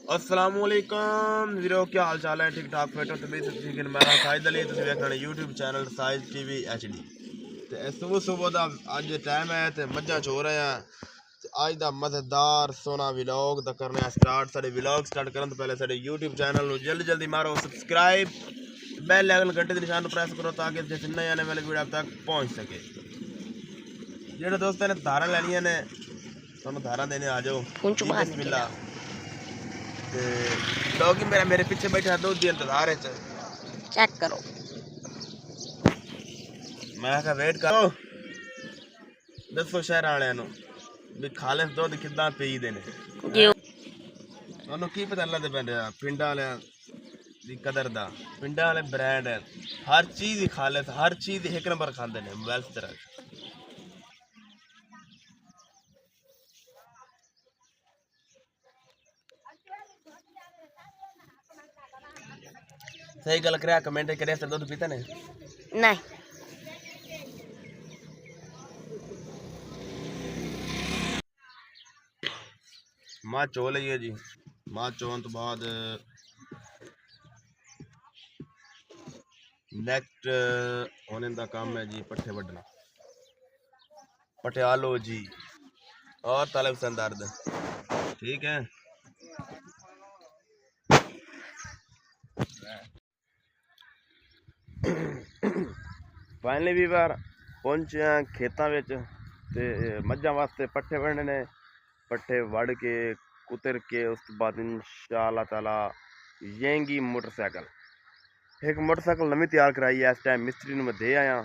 अस्सलामुअलैकुम वीरो, क्या हाल चाल है? ठीक ठाक फिट तो ठीक है। मैं साइद अली, तुम देख रहे YouTube channel size TV HD। ते सुबह सुबह दा अज टाइम है ते मज्झां चो रहे हैं। अज दा मजेदार सोना व्लॉग दा करने स्टार्ट। साडे व्लॉग स्टार्ट करन तो पहले साडे यूट्यूब चैनल नू जल्दी जल्दी मारो सब्सक्राइब, बेल आइकन घंटे के निशान प्रेस करो ताकि जिस नए आने वाले वीडियो आप तक पहुंच सके। जेडे दोस्तों ने धारा लैनियां ने तुहानू धारा देने आ जाओ जी, बिस्मिल्लाह। डॉगी मेरा मेरे पीछे बैठा दूध दी इंतजार है, चेक करो। मैं कहा वेट करो, दसो शहर वाले भी खालिस दुध किदा पीते ने। की पता लगता पे पिंडा वाले की कदर दा। पिंडा वाले ब्रांड है, हर चीज ही खालिस, हर चीज एक नंबर खाते हैं। मोबाइल तरह सही गल कर कमेंट करे दुध पीते ने नहीं। मां चो लईए जी। मां चोन तो बाद नेक्स्ट होने का काम है जी पट्ठे वड्डना। पटियालो जी और तलब सन दर्द, ठीक है। फाइनली भी बार पहुंचे खेतों में ते मझां वास्ते पट्ठे वढ़ने ने। पट्ठे वड़ के कुतर के उस बाद इंशाअल्लाह ताला येंगी मोटरसाइकिल, एक मोटरसाइकिल नवी तैयार कराई है। इस टाइम मिस्त्री मैं दे आया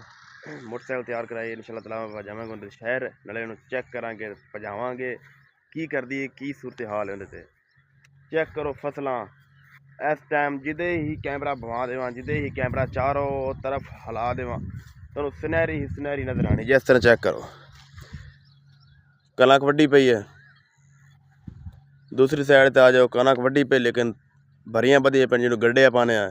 मोटरसाइकिल तैयार कराई। इंशाअल्लाह ताला मैं जावांगे उन्हें शहर, नाले चेक करांगे पजावांगे की कर दी की सूरत हाल है उन्हें। चेक करो फसलां इस टाइम जिदे ही कैमरा भवा देवां, जिदे ही कैमरा चारों तरफ हिला देवां तो सुनहरी ही सुनहरी नजर आनी। जिस तरह चेक करो कनक वड्डी पई है, दूसरी साइड ते आ जाओ कनक वड्डी पे लेकिन भरियां बधिया पे जिन्होंने गड्ढे पाने हैं।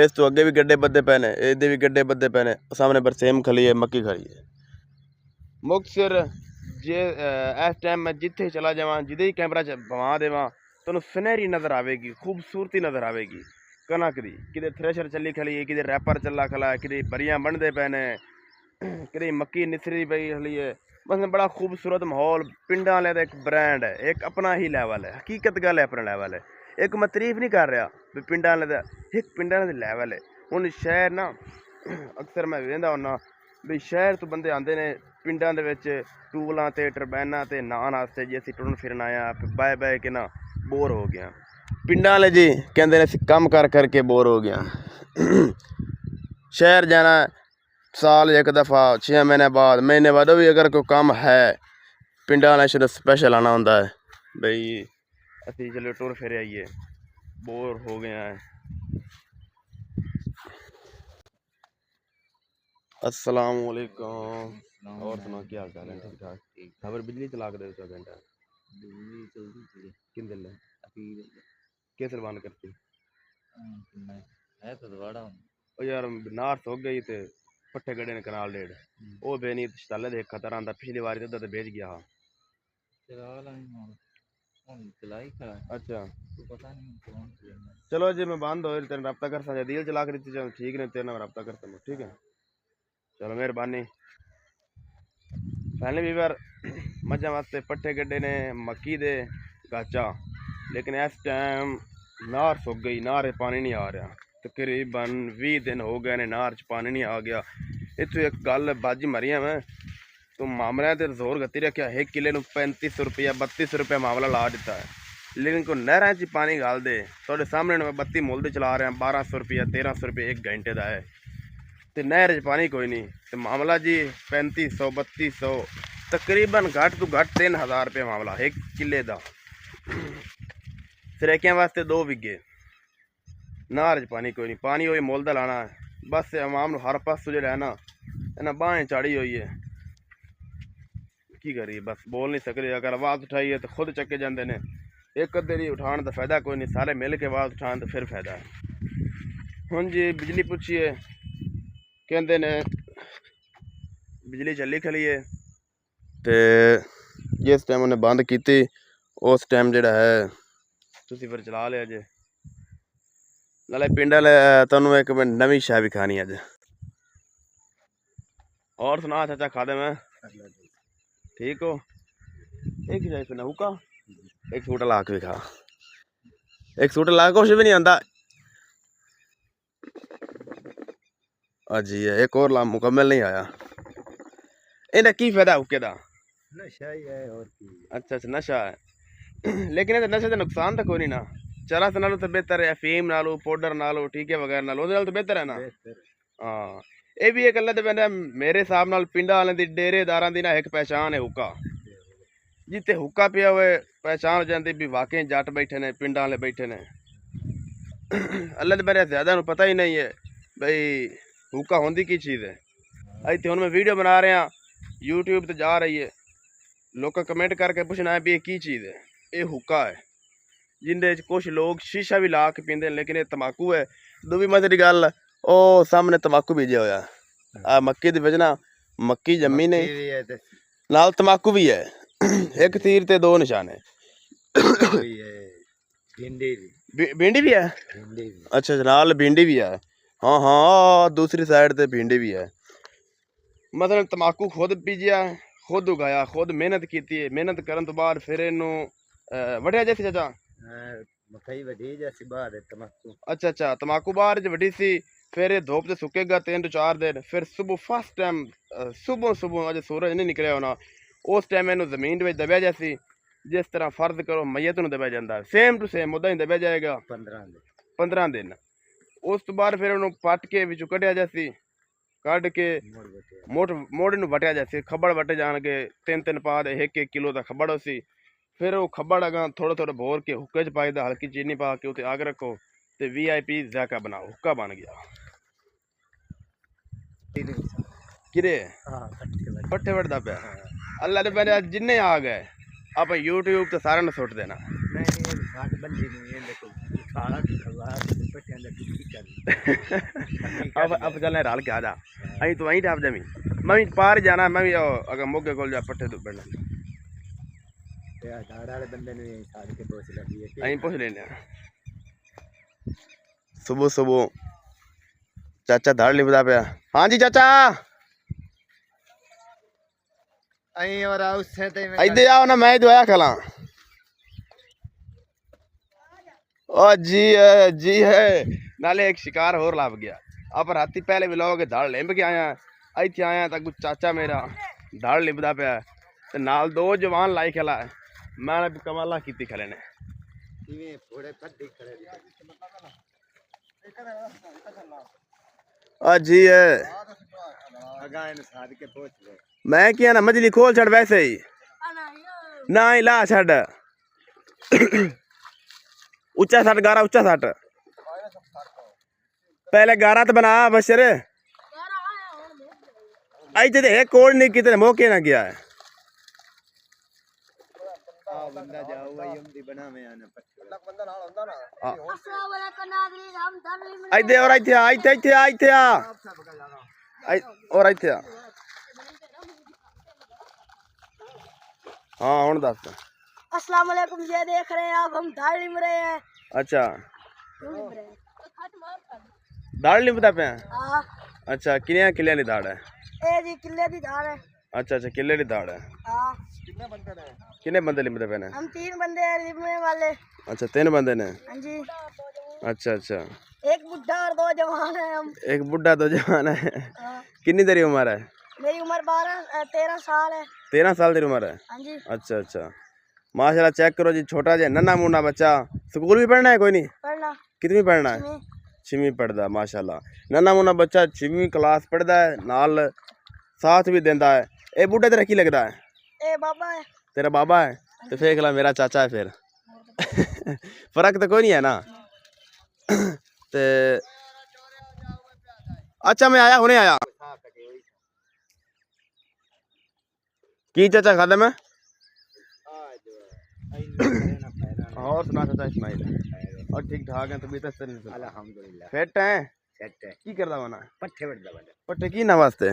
इस तो अगे भी गड्ढे बदे पे ने, इहदे भी गड्ढे बदे पे ने। सामने बरसेम खली है, मक्की खड़ी है। मुक्तसर जे इस टाइम मैं जिथे चला जावां, जिदे ही कैमरा भवा देवां तो सुनहरी नजर आवेगी, खूबसूरती नजर आवेगी कनक दी। कि थ्रेशर चली खली है, कि रैपर चला खला है, कि बरियां बनते पे ने, कि मक्की निसरी पई खली है। बस बड़ा खूबसूरत माहौल। पिंडा वाले का एक ब्रांड है, एक अपना ही लैवल है। हकीकत गल है, अपना लैवल है। एक मैं तारीफ नहीं कर रहा भी पिंडा वाले का, एक पिंडा वाले लैवल है। हुण शहर ना अक्सर मैं वेंदा हुन्ना भी शहर तो बंदे आते ने पिंडा दे विच टूबलां ते टरबैनां ते नहान वास्ते जी असीं टुरन फिरन आया बह बह के ना बोर हो गया। पिंडा वाले जी कहते ने असीं कम कर करके बोर हो गया। शहर जाना साल एक दफ़ा, 6 महीने बाद भी अगर कोई काम है पिंडा वाले शुरू स्पैशल आना होंदा है बई असीं चलो टुर फिर आइए, बोर हो गया है। अस्सलाम वालेकुम। और सुना क्या हाल चाल है? ठीक ठाक। खबर बिजली चला के दे 2 घंटा बिजली चलती थी किन दिल है अभी कैसे बंद करती है तो दोबारा ओ यार नार हो गई ते पट्ठे गड्ढे ने कनाल डेढ़ ओ बेनी शताले दे खतर आंदा। पिछली बार तो भेज गया हा। चला चलाई खड़ा अच्छा तो पता नहीं कौन सी है। चलो जी मैं बंद हो तेरे रब्ता कर सकता दिल चला कर दी चल ठीक नहीं तेरे नाल रब्ता कर सकता ठीक है। चलो मेहरबानी। पहले भी बार मझां वास्ते पट्ठे गड्ढे ने मक्की दे गाचा, लेकिन इस टाइम नार सुक गई, नार पानी नहीं आ रहा। तकरीबन 20 दिन हो गए ने नार च पानी नहीं आ गया। इतों एक गल बाजी मरिया मैं तो मामले ते जोर गति रखा। 1 किले 3500 रुपया 3200 रुपया मामला ला दिता है, लेकिन कोई नहर च पानी गाल दे थोड़े सामने मैं 32 मुल दे चला रहा 1200 रुपया 1300 रुपया 1 घंटे का है। तो नहर च पानी कोई नहीं तो मामला जी 3500 3200 तकरीबन घट तो घट 3000 रुपया मामला 1 किले का। सरेकियां वास्ते 2 बिघे नहर च पानी कोई नहीं। पानी वही मुल दा लाना बस। अवाम हर पासों जो है ना इन्हें बाहें चाड़ी हुई है, की करिए बस बोल नहीं सकते। अगर आवाज़ उठाई है तो खुद चक्के जाते हैं। एक अद्धे उठाने का फायदा कोई नहीं, सारे मिल के आवाज़ उठाने तो फिर फायदा है। हुण जी बिजली पुछिए कहते ने बिजली चली खली है तो जिस टाइम उन्हें बंद की उस टाइम जोड़ा है ਤੁਸੀਂ ਫਿਰ ਚਲਾ ਲਿਆ ਜੇ। ਨਾਲੇ ਪਿੰਡ ਵਾਲੇ ਤੁਹਾਨੂੰ ਇੱਕ ਮੈਂ ਨਵੀਂ ਸ਼ਾਹ ਵੀ ਖਾਣੀ ਅੱਜ। और सुना चाचा खादे में ठीक हो? एक ही जाए हुक्का एक सूट ला के भी खा, एक सूट ला कुछ भी नहीं आंदा। जी एक और ला मुकम्मल नहीं आया। इन्हें की फायदा हुक्के दा? नशा ही है और की। अच्छा अच्छा नशा है लेकिन ये नशे का नुकसान तो कोई नहीं ना। चरस नालों तो बेहतर है, अफीम नालों, पाउडर नालों, टीके वगैरह नालों ਉਹਦੇ ਨਾਲ तो बेहतर है ना। हाँ ਇਹ ਵੀ ਇਹ ਗੱਲਾਂ ਤੇ ਬੰਦਾ ਮੇਰੇ ਹਿਸਾਬ ਨਾਲ ਪਿੰਡਾਂ ਵਾਲਿਆਂ ਦੀ ਡੇਰੇਦਾਰਾਂ ਦੀ ਨਾ ਇੱਕ ਪਹਿਚਾਣ ਹੈ ਹੁੱਕਾ। ਜਿੱਥੇ ਹੁੱਕਾ ਪਿਆ ਹੋਵੇ ਪਹਿਚਾਣ ਹੋ ਜਾਂਦੀ ਵੀ ਵਾਕਈ ਜੱਟ ਬੈਠੇ ਨੇ, ਪਿੰਡਾਂ ਵਾਲੇ ਬੈਠੇ ਨੇ। ਅੱਲਾ ਦੇ ਬਾਰੇ ਜ਼ਿਆਦਾ ਨੂੰ ਪਤਾ ਹੀ ਨਹੀਂ ਹੈ ਬਈ ਹੁੱਕਾ ਹੁੰਦੀ ਕੀ ਚੀਜ਼ ਹੈ। ਇੱਥੇ ਹੁਣ ਮੈਂ ਵੀਡੀਓ ਬਣਾ ਰਿਹਾ YouTube ਤੇ ਜਾ ਰਹੀ ਹੈ, ਲੋਕਾਂ ਕਮੈਂਟ ਕਰਕੇ ਪੁੱਛਣਾ ਹੈ ਵੀ ਇਹ ਕੀ ਚੀਜ਼ ਹੈ। ਇਹ ਹੁੱਕਾ ਹੈ ਜਿੰਦੇ 'ਚ ਕੁਛ ਲੋਕ ਸ਼ੀਸ਼ਾ ਵੀ ਲਾ ਕੇ ਪੀਂਦੇ ਨੇ, ਲੇਕਿਨ ਇਹ ਤੰਬਾਕੂ ਹੈ। ਦੂਜੀ ਮਜ਼ੇ ਦੀ ਗੱਲ ਉਹ ਸਾਹਮਣੇ ਤੰਬਾਕੂ ਬੀਜਿਆ ਹੋਇਆ ਆ ਮੱਕੀ ਦੇ ਵਿੱਚ ਨਾ, ਮੱਕੀ ਜੰਮੀ ਨੇ ਨਾਲ ਤੰਬਾਕੂ ਵੀ ਹੈ। ਇੱਕ ਤੀਰ ਤੇ ਦੋ ਨਿਸ਼ਾਨੇ। भिंडी भी है? अच्छा नाल भिंडी भी है। हाँ हाँ दूसरी साइड ते भिंडी भी है। मतलब तंबाकू खुद बीजिया, खुद उगाया, खुद मेहनत की है। मेहनत करन तो बाद फिर इनू वढ़िया जैसी चाचा मकई वधी जैसी बाहर है तंबाकू। अच्छा अच्छा तंबाकू बाहर जो वड्डी सी, फिर ये धूप से सुकेगा 3 to 4 दिन, फिर सुबह फर्स्ट टाइम सुबह अज सूरज नहीं निकलिया होना उस टाइम इनू जमीन में दबिया जैसी, जिस तरह फर्ज करो मैयत नूं दबिया जाता है, सेम टू सेम उदा ही दबिया जाएगा 15 दिन। उस तो बाद फिर उन्होंने पट के विचों कढ़िया जैसी, कढ़ के मोड़ नूं वटिया जैसी, खब्बड़ वटे जाणगे 3-3 पा दे 1-1 किलो का खब्बड़ उसी। फिर वो खब्बड़ अगा थोड़ा थोड़ा भोर के हुक्के च पाई दा, हल्की चीनी पा के उत्ते अग रखो ते VIP ज़ायका बनाओ, हुक्का बन गया। किरे पट्ठे वटदा पिया अल्लाह दे बंदे जिन्ने आ गए आप YouTube ते सारे ने सुट देना। अब चलने रल के आ जा, अं तू वहीं टाप जमी, मैं भी पार जाना, मैं भी अगर मोगे कोल जा पट्ठे तो बनने अं पुछ लेने। सुबह सुबह चाचा दाड़ नहीं बता पाया। हाँ जी चाचा इधर आओ ना, मैं दुआया खला। ओ जी है नाले एक शिकार होर लाभ गया। आप राती पहले भी लोगे दाड़ लिंब के आया, इतने आया तो कुछ चाचा मेरा दाड़ लिंबदा पाया ते नाल 2 जवान लाई खला है। मैंने कमाला की खले ने जी है। मैं क्या ना मछली खोल छड़ वैसे ही ना ही ला छड़ उच्चा सट गारा उच्चा सट पहले गारा तो बना बशर आई ते कोड नहीं कितने मौके ना गया है। इधे और इथे आ और इथे आ। हाँ हुन दस। अस्सलाम वालेकुम, ये देख रहे हैं आप, हम दाल लिम रहे हैं। अच्छा दाल लिमदा पे? हां। अच्छा किन्ने किले दी दाल है? ए जी किले दी दाल है। अच्छा अच्छा किले दी दाल है। हां। कितने बंदे लिमदे पे ने? हम 3 बंदे हैं लिमने वाले। अच्छा 3 बंदे ने? हां जी। अच्छा अच्छा एक बुढ़ा और 2 जवान हैं हम। एक बुढ़ा 2 जवान है। कितनी तेरी उम्र है? मेरी उम्र 13 साल है। 13 साल तेरी उम्र है? हाँ जी। अच्छा अच्छा माशाल्लाह चेक करो जी, छोटा जे नन्ना मुन्ना बच्चा। स्कूल भी पढ़ना है कोई नहीं? पढ़ना। कितनी पढ़ना है? 6वीं पढ़दा माशाल्लाह। नन्ना मुन्ना बच्चा 6वीं क्लास पढ़दा है, नाल साथ भी देंदा है। ए बुढ़ा तेरा की लगदा है? ए बाबा है। तेरा बाबा है? तो फेंक ला मेरा चाचा है फिर। फर्क तो कोई नहीं है ना। ते अच्छा मैं आया हुने आया की चाचा खादा मैं। और सुना चाचा इस्माइल? और ठीक ठाक है तबीयत अल्हम्दुलिल्लाह फिट है? सेट है। की करदा वना? पट्ठे वड़दा वना। पट्ठे की ना वास्ते?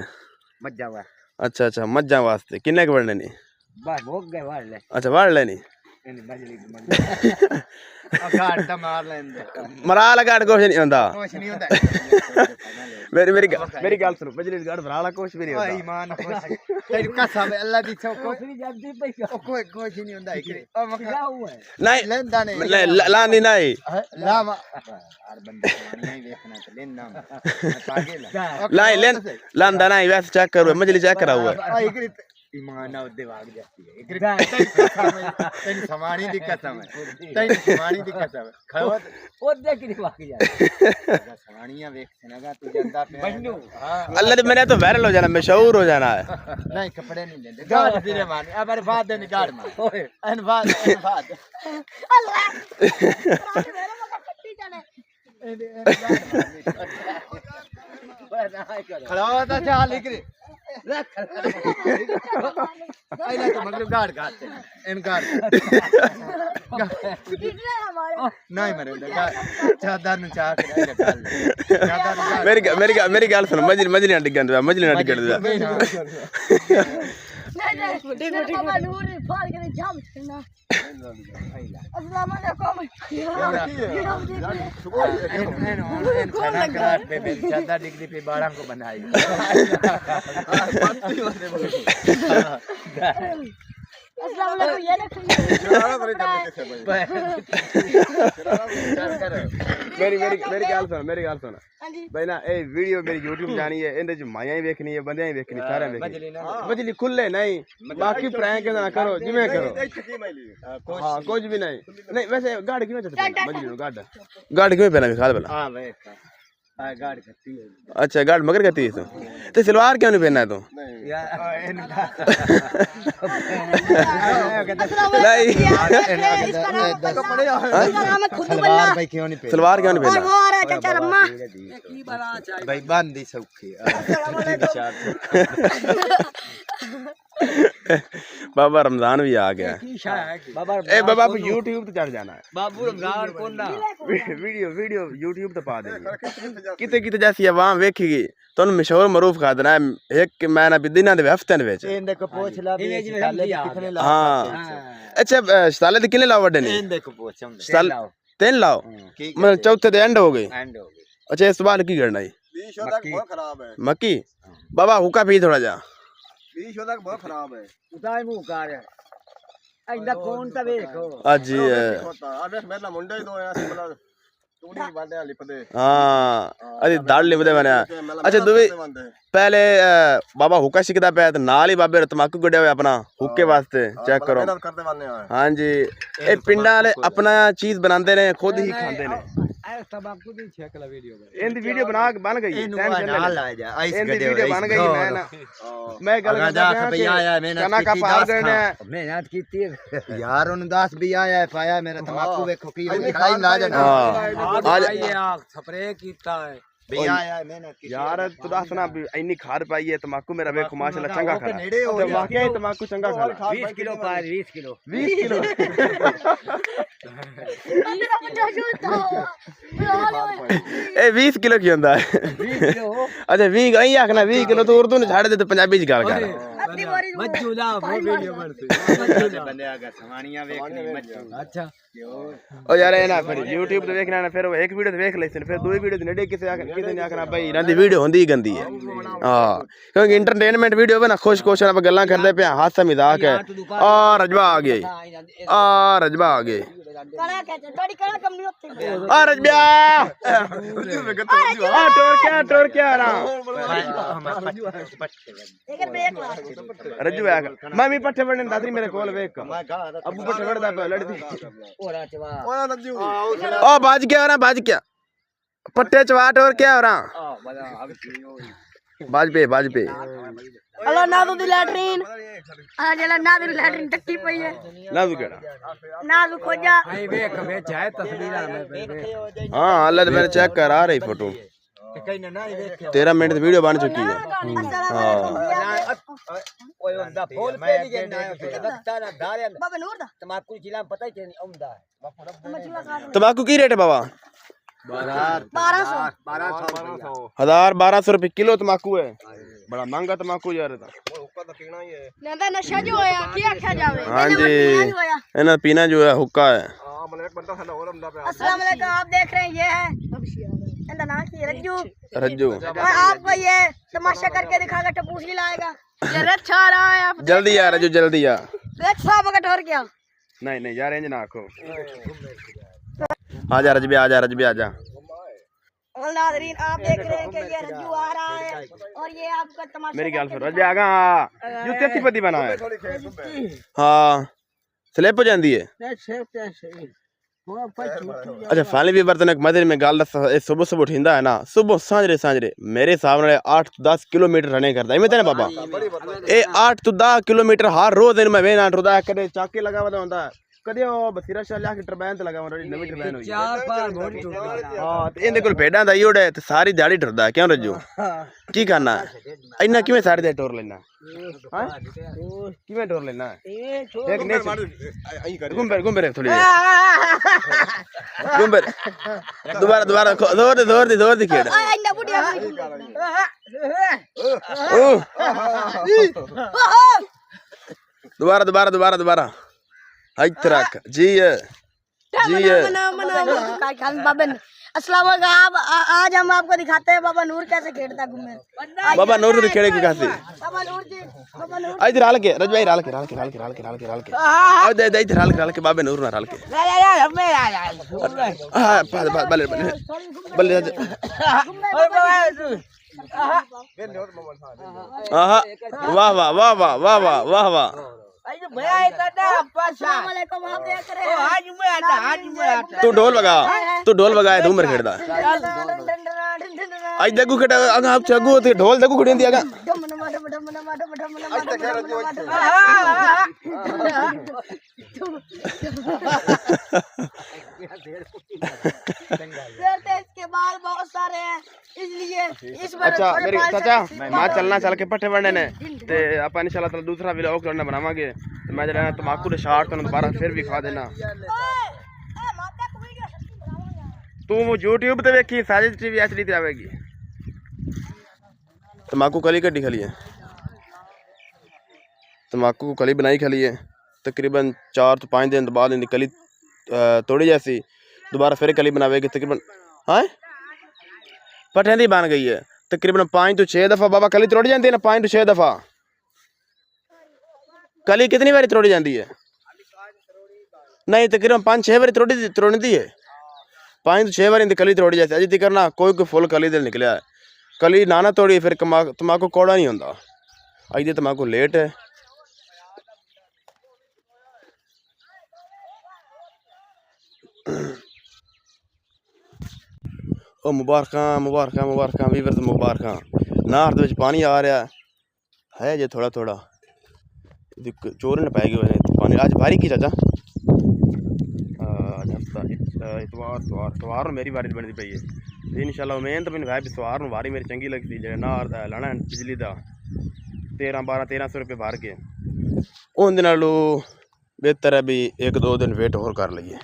मज्जा वा। अच्छा अच्छा मज्जा वास्ते किन्ने के वड़ने नी? बाहर भोग गए वाड़ ले। अच्छा वाड़ लेनी घाट दा मार लेंदे मरा ला गाड़ कुछ नहीं होंदा कुछ नहीं होंदा मेरी गल सुनो मजलिस गाड़ भरा ला कुछ भी नहीं ओए होंदा ईमान खुश तेरी कसम है अल्लाह दी सौ कोई जल्दी पे कोई कुछ नहीं होंदा इकरे ओ क्या हुआ है नहीं लेंदा नहीं लांदी नहीं ला यार बंदे नहीं देखना तो लेना आगे लाई लेन लांदा नहीं वैसे चेक करो मजलिस चेक करा हुआ है इकरे ईमान ना उदे भाग जाती है इकरे तेरी समानी दी कसम है तेरी समानी दी कसम है खड़ो वो देख नहीं भाग जा समानियां देख सेनागा तू जंदा पे बन्नू हां अल्लाह ने मैंने तो वायरल हो जाना मशहूर हो जाना है नहीं कपड़े नहीं लेंदे गाड़ फिरे मान अब बाद देन गाड़ मार ओए अन बाद अल्लाह मेरे को पट्टी चले खड़ा था चाल इकरे रख आइला तो मगर गाड़ गाते इन गाड़ कितने हमारे नहीं मरे चादर न चाह के गाल मेरी गल सुनो मजली ना डिगन दे मजली ना डिगन दे नहीं ठीक बाबा नूर फाड़ के जाम ना अस्सलाम वालेकुम खाना कराट पे चादर डिग्री पे 12 को बनाई अस्सलाम वालेकुम ये देखिए मेरी गल सुन हां जी भाई ना ए वीडियो मेरी YouTube जानी है इंदे च माया ही देखनी है बंदे ही देखनी सारे देखनी मजली खुले नहीं बाकी प्रैंक ना करो जिवें करो हां कुछ भी नहीं वैसे गाड़ क्यों चलती मजली गाड़ क्यों पहना दिखा भला हां भाई हां गाड़ करती है अच्छा गाड़ मगर कहती है तो सलवार क्यों नहीं पहना है तू सलवार भाई क्यों नहीं सलवार क्यों नहीं पहना और चाचा अम्मा भाई बांधी सौखी बाबा रमजान भी आ गया ए बाबा आप YouTube पे चढ़ जाना है बाबू रमजान कौन ना वीडियो YouTube पे पा देंगे किते किते जैसी आवाम वेखेगी तो मशहूर मरूफ खा देना है एक महीना भी दिना दे हफ्ते ने विच इन देखो पोछ ला कितने ला हां अच्छा साले दे किने ला वड्डे ने इन देखो पोछ हम तीन लाओ मतलब चौथे दे एंड हो गए एंड हो गए अच्छा इस बार की करना है 20 तक बहुत खराब है मक्की बाबा हुक्का पी थोड़ा जा 20 तक बहुत खराब है उतार मुंह कर इंदा कौन ता देखो आज अबे मेरा मुंडा ही दो ऐसे मतलब तूड़ी बांधे लिपदे हां अरे दाढ़ लिपदे बने अच्छा दुबई पहले बाबा हुक्का सिकदा पे तो नाल ही बाबे तमाकू गड्या हुआ अपना हुक्के वास्ते चेक करो हां जी ए पिंडा वाले अपना चीज बनांदे ने खुद ही खांदे ने तमाकू दी चेक ला वीडियो इनदी वीडियो बन गई टेंशन ना ला जा आइस इनदी वीडियो बन गई मैं गल करदा भई आया मेहनत की मेहनत कीती यार उन 10 भी आया पाया मेरा तमाकू देखो की खाई ना जा आज ये स्प्रे कीता है भैया आया मेहनत की यार तू दस ना इन्नी खाद पाई है तमाकू मेरा देखो माशाल्लाह चंगा खा तो वाकई तमाकू चंगा खा 20 किलो पार 20 किलो ए 20 किलो की होंदा है 20 किलो अच्छा 20 अई आखना 20 किलो तो उर्दू ने छाड़ दे तो पंजाबी च गल कर मज्जू ला वो वीडियो बनती बंदे आगा समानियां देखनी मज्जू अच्छा ओ यार ए ना फिर YouTube पे देखना ना फिर वो एक वीडियो देख लेसन फिर दो वीडियो नेड़े किसे ने आखना भाई इना दी वीडियो होंदी गंदी है हां क्योंकि एंटरटेनमेंट वीडियो पे ना खुश खुश ना गल्लां करदे पे हासा मजाक है आ रजबा आ गई कड़ा के थोड़ी कड़ा कम नहीं होती आ रजबा आ टोर क्या रहा एक ब्रेक ला रज्जू आ मैं भी पट्ठे पड़ने दादरी मेरे कोल वेख अबू पट्ठे पड़दा पे लड़दी ओरा चवा ओ बाज क्या पट्टे चवाट और क्या हो रहा बाज पे हेलो नादू दी लैट्रिन आ जला नादू दी लैट्रिन टट्टी पई है नादू केड़ा नादू खोजा आई वेख वे चाहे तस्वीरां में हां अल्लाह ने मैंने चेक कर आ रही फोटो 13 मिनट की वीडियो बन चुकी है हां ओए ओंदा फूल पे दी गेना दस्ता ना धारे बाबा नूर दा तमाकू जिला पता ही नहीं औंदा तंबाकू की रेट है बाबा 1200 1200 रुपए किलो तंबाकू है बड़ा महंगा तंबाकू यार नंदा नशा जो होया क्या आख्या जावे हाँ जी इन्हें पीना जो है हुक्का है। अस्सलाम वालेकुम, आप देख रहे हैं ये है इनका नाम की रज्जू। रज्जू और आपको ये तमाशा करके दिखाएगा, टपूसी लाएगा। ये रथ आ रहा है, आप जल्दी आ रज्जू जल्दी आ। रथ साहब का ठोर गया। नहीं नहीं यार इंज ना आखो। आजा रजबी आजा रजबी आजा। और नाज़रीन आप देख रहे हैं कि ये रज्जू आ रहा है और ये आपका तमाशा मेरी ख्याल से रजबी आगा जूते सी पति बना है। हाँ स्लिप हो जाती है। अच्छा फाइनली भी बर्तन एक मदर में गाल सुबह सुबह उठिंदा है ना, सुबह सांजरे सांजरे मेरे हिसाब नाल 8 तो 10 किलोमीटर रनिंग करदा है। मैं बाबा ए 8 तो 10 किलोमीटर हर रोज दिन मैं वेना टुरदा कदे चाके लगा वदा होंदा कदे ओ बसीरा शाह लिया के टरबैन ते लगा हुंदा नवी टरबैन होई चार बार घोड़ी टुरदा। हां ते इहदे कोल भेड़ां दा ईड़ है ते सारी दिहाड़ी टुरदा क्यों रज्जू की करना इन्ना किवें सारी दे टोर लेना हां किवें टोर लेना एक ने घुंबर घुंबर थोड़ी घुंबर दोबारा दोबारा जोर दी खेड़ इन्ना बुढ़िया दोबारा दोबारा दोबारा दोबारा रख जी है अस्सलाम वालेकुम। आज हम आपको दिखाते हैं बाबा नूर कैसे खेलता घूमे। बाबा नूर तो खेड़े की कैसे बाबा नूर जी, बाबा नूर इधर हाल के रज भाई हाल के आओ दे इधर हाल के बाबे नूर ना हाल के हां बल्ले बल्ले आहा वाह वाह वाह वाह वाह वाह वाह वाह। तू ढोल बगा धूमर खेड़दा आज देखो खेड़ा अगा आप चगू ते ढोल देखो खड़ी आगा इसके बाल बहुत सारे हैं इसलिए इस बार अच्छा मेरी चाचा मां चलना चल के पट्टे बनने ने ते अपन इंशाल्लाह ताला दूसरा व्लॉग करना बनावांगे ते मैं जरा तमाकू दे शार्ट तने दोबारा फिर भी खा देना। तू YouTube ते देखी साजिद टीवी एचडी ते आवेगी। तमाकू कली कड्डी खली है, तमाकू को कली बनाई खली है तकरीबन 4 तो 5 दिन बाद इनकी कली तोड़ी जैसी दोबारा फिर कली बनावेगी तकरीबन हाँ पट्ठे दी बन गई है तकरीबन 5 तो 6 दफा बाबा कली तोड़ी जाती है ना 5 तो 6 दफा कली कितनी बारी तोड़ी जाती है नहीं तकरीबन 5-6 बारी तोड़ती है 5 तो 6 बारी इनकी कली तोड़ी जाती है अजी तक ना कोई फुल कली दिल निकलिया है कली नाना तोड़ी फिर तमाकू कौड़ा नहीं होता अज तमाकू लेट है। ओ मुबारक वीवर मुबारक नार दे पानी आ रहा है जे थोड़ा थोड़ा चोरन पै गए पानी अज बारी की चाचा सवार मेरी बारी बनती पई है इंशाल्लाह उम्मीद तो मैंने भी सवार वारी मेरी चंगी लगती जो नार का लाना बिजली का 1300 रुपये भर के उनके बेहतर है भी 1-2 दिन वेट होर कर लीए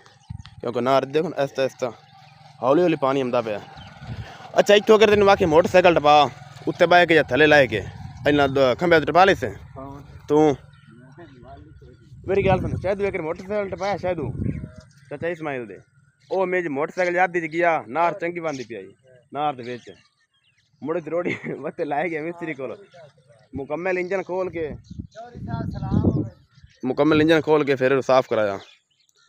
क्योंकि नार देखो आहिस्ता आहिस्ता हौली हौली पानी आंदा पाया। अच्छा इतों अगर तेन आखे मोटरसाइकिल टपा उत्ते बह के या थले लाए के इन्ना खंबे टपा ले से तू मेरी गल सुन शायद अगर मोटरसाइकिल टपाया शायद चाचा इस्माइल दे ओ मेज मोटरसाइकिल याद दी गया नार चंगी बनती पी नार दे विच मुड़े रोड़ी वत्ते लाए गया मिस्त्री को मुकम्मल इंजन खोल के फिर साफ कराया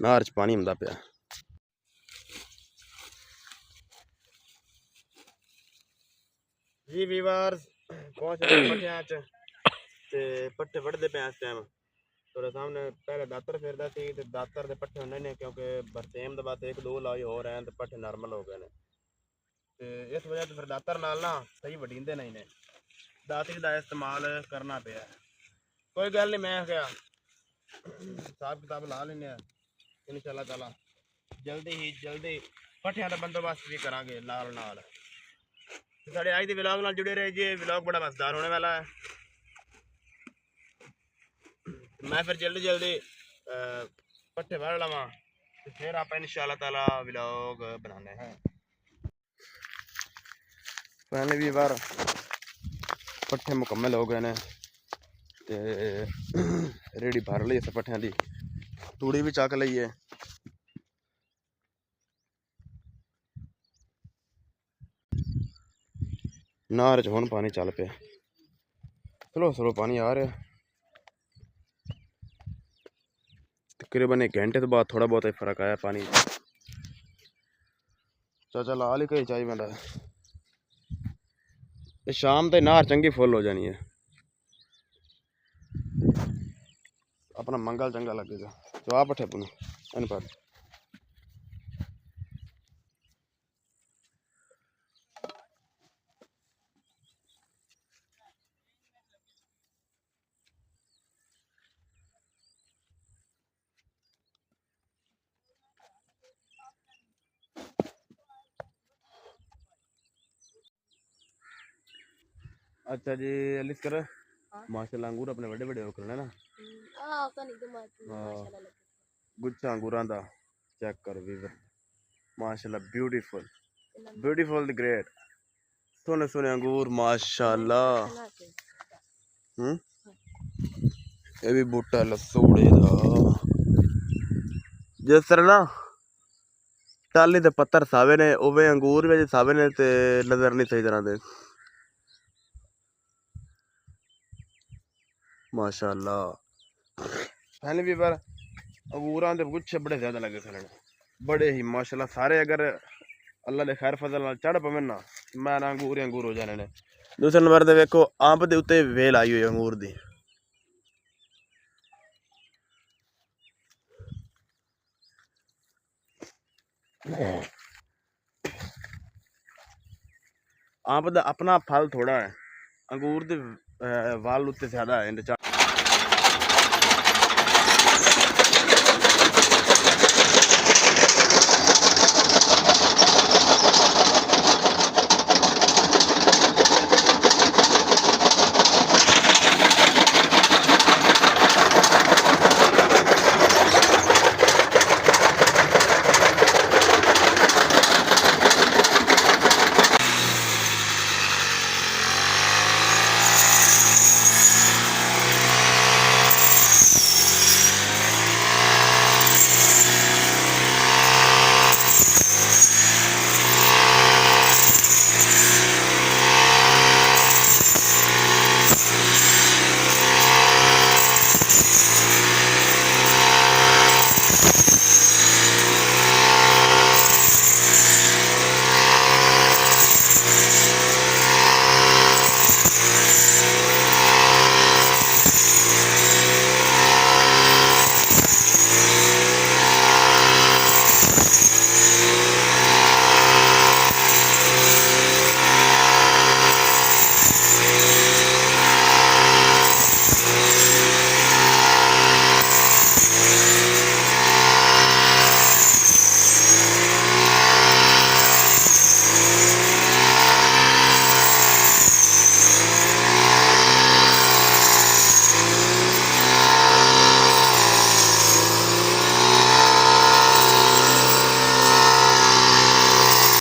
नार च पानी आंदा पाया। जी वीवर्स पहुंच रहे पट्टियां च ते पट्टे वढ़दे पे इस टाइम थोड़े सामने पहले दातर फिरदा सी ते दातर दे पट्टे होने ने क्योंकि बरसेम दे बाद 1-2 लाई हो रहे हैं ते पट्टे नॉर्मल हो गए ने ते इस वजह तो फिर दातर नाल ना सही वडींदे नहीं ने दाती दा इस्तेमाल करना पिया। कोई गल नहीं मैं क्या हिसाब किताब ला लेने इंशाल्लाह ताला जल्दी पट्टियां दा बंदोबस्त भी करांगे नाल नाल। साढ़े आज के व्लॉग नाल जुड़े रहे जी व्लॉग बड़ा मजेदार होने वाला है। मैं फिर जल्दी पट्टे भर लवा तो फिर आप इंशाल्लाह ताला व्लॉग बनाने हैं। पहले भी बार पट्टे मुकम्मल हो गए ने ते रेडी भर ली पट्ठियां दी तूड़ी भी चक ली है। नार च हुण पानी चल पे स्लो स्लो पानी आ रहा। तकरीबन 1 घंटे तो बाद थोड़ा बहुत फर्क आया पानी। चाचा ला ली कहीं चाहिए बंदा शाम तक नार चंगी फुल हो जानी है। अपना मंगल चंगा लगेगा तो आप पट्ठे पुनो इन पर अच्छा जी लिस्ट कर माशाल्लाह अंगूर अपने बड़े बड़े होकर ना गुच्छा अंगूरां दा चेक कर वीवर माशाल्लाह ब्यूटीफुल ब्यूटीफुल द ग्रेट सोने सोने अंगूर माशाल्लाह। ये भी बूटा लसूड़े दा जिस तरह ना टाली दे पत्तर सावे ने उवे अंगूर भी सावे ने ते नजर नहीं सही तरह दे माशाल्लाह। फैन भी पर अंगूरां दे गुच्छे बड़े ज्यादा लगे खलने बड़े ही माशाल्लाह सारे अगर अल्लाह दे खैर फजल नाल चढ़ पवे ना मैं ना अंगूर ही अंगूर हो जाने ने। दूसरे नंबर ते वेखो अंब दे उत्ते वेल आई हुई अंगूर दी अंब दा अपना फल थोड़ा है अंगूर दे वाल उत्ते ज्यादा है।